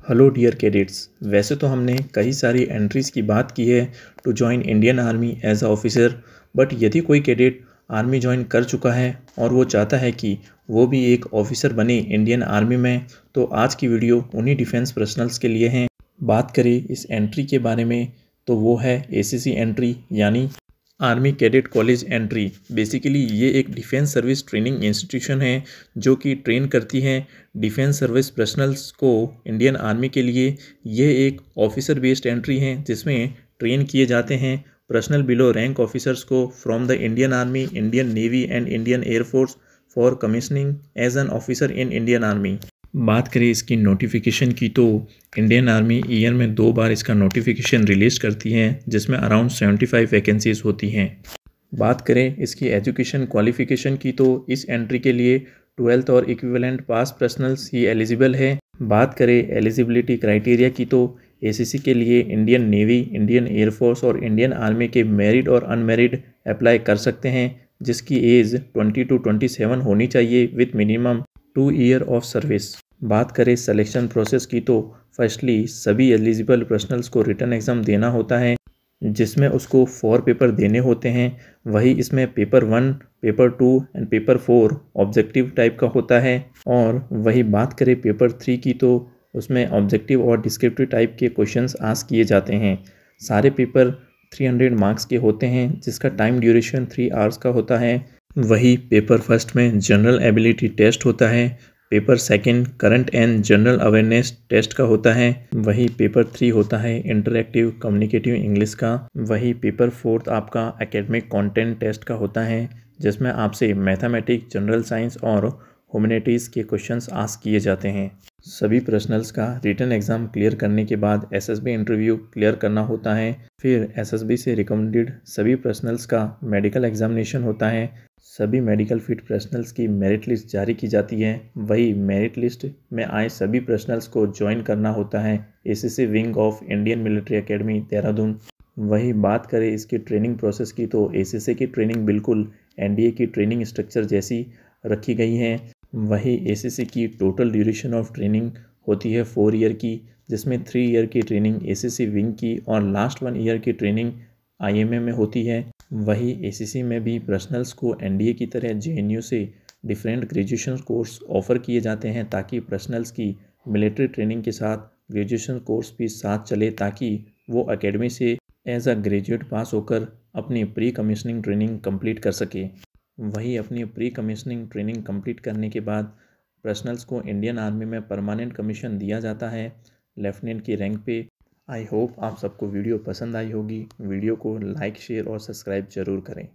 Hello dear cadets. वैसे तो हमने कई सारी एंट्रीज़ की बात की है to join Indian army as a officer, but यदि कोई कैडेट आर्मी ज्वाइन कर चुका है और वो चाहता है कि वो भी एक ऑफिसर बने इंडियन आर्मी में, तो आज की वीडियो उन्हीं डिफेंस पर्सनल्स के लिए हैं। बात करें इस एंट्री के बारे में तो वो है एसीसी एंट्री यानी army cadet college entry. Basically ये एक डिफेंस सर्विस ट्रेनिंग इंस्टीट्यूशन है जो कि ट्रेन करती है डिफेंस सर्विस पर्सनल्स को इंडियन आर्मी के लिए। ये एक ऑफिसर बेस्ड एंट्री है जिसमें ट्रेन किए जाते हैं पर्सनल बिलो रैंक ऑफिसर्स को from the Indian army, Indian navy and Indian air force for commissioning as an officer in Indian army. बात करें इसकी नोटिफिकेशन की तो इंडियन आर्मी ईयर में 2 बार इसका नोटिफिकेशन रिलीज़ करती है जिसमें अराउंड 75 वैकेंसीज होती हैं। बात करें इसकी एजुकेशन क्वालिफ़िकेशन की तो इस एंट्री के लिए 12th और इक्विवेलेंट पास पर्सनल्स ही एलिजिबल है। बात करें एलिजिबिलिटी क्राइटेरिया की तो एसीसी के लिए इंडियन नेवी, इंडियन एयरफोर्स और इंडियन आर्मी के मैरिड और अनमैरिड अप्लाई कर सकते हैं जिसकी एज 20 to 27 होनी चाहिए with minimum 2 year of service. बात करें सिलेक्शन प्रोसेस की तो फर्स्टली सभी एलिजिबल पर्सनल्स को रिटन एग्ज़ाम देना होता है जिसमें उसको 4 पेपर देने होते हैं। वही इसमें paper 1, paper 2 and paper 4 objective type का होता है। और वही बात करें पेपर 3 की तो उसमें ऑब्जेक्टिव और डिस्क्रिप्टिव टाइप के क्वेश्चंस आस्क किए जाते हैं। सारे पेपर 300 मार्क्स के होते हैं जिसका टाइम ड्यूरेशन 3 आवर्स का होता है। वही पेपर फर्स्ट में जनरल एबिलिटी टेस्ट होता है, paper second current and general awareness test का होता है। वही पेपर 3 होता है इंटरैक्टिव कम्युनिकेटिव इंग्लिश का। वही पेपर 4 आपका एकेडमिक कंटेंट टेस्ट का होता है जिसमें आपसे मैथमेटिक्स, जनरल साइंस और ह्यूमैनिटीज़ के क्वेश्चंस आस्क किए जाते हैं। सभी पर्सनल्स का रिटन एग्ज़ाम क्लियर करने के बाद एसएसबी इंटरव्यू क्लियर करना होता है। फिर एसएसबी से रिकमेंडेड सभी पर्सनल्स का मेडिकल एग्जामिनेशन होता है। सभी मेडिकल फिट पर्सनल्स की मेरिट लिस्ट जारी की जाती है। वही मेरिट लिस्ट में आए सभी पर्सनल्स को ज्वाइन करना होता है ACC wing of Indian military academy Dehradun. वही बात करें इसकी ट्रेनिंग प्रोसेस की तो एसीसी की ट्रेनिंग बिल्कुल एनडीए की ट्रेनिंग स्ट्रक्चर जैसी रखी गई है। वही एसीसी की टोटल ड्यूरेशन ऑफ ट्रेनिंग होती है 4 ईयर की, जिसमें 3 ईयर की ट्रेनिंग एसीसी विंग की और लास्ट 1 ईयर की ट्रेनिंग आईएमए में होती है। वही एसीसी में भी पर्सनल्स को एनडीए की तरह जेएनयू से डिफरेंट ग्रेजुएशन कोर्स ऑफर किए जाते हैं ताकि पर्सनल्स की मिलिट्री ट्रेनिंग के साथ ग्रेजुएशन कोर्स भी साथ चले ताकि वो एकेडमी से एज अ ग्रेजुएट पास होकर अपनी प्री कमीशनिंग ट्रेनिंग कंप्लीट कर सके। वही अपनी प्री कमीशनिंग ट्रेनिंग कंप्लीट करने के बाद पर्सनल्स को इंडियन आर्मी में परमानेंट कमीशन दिया जाता है लेफ्टिनेंट की रैंक पे। आई होप आप सबको वीडियो पसंद आई होगी। वीडियो को लाइक, शेयर और सब्सक्राइब ज़रूर करें।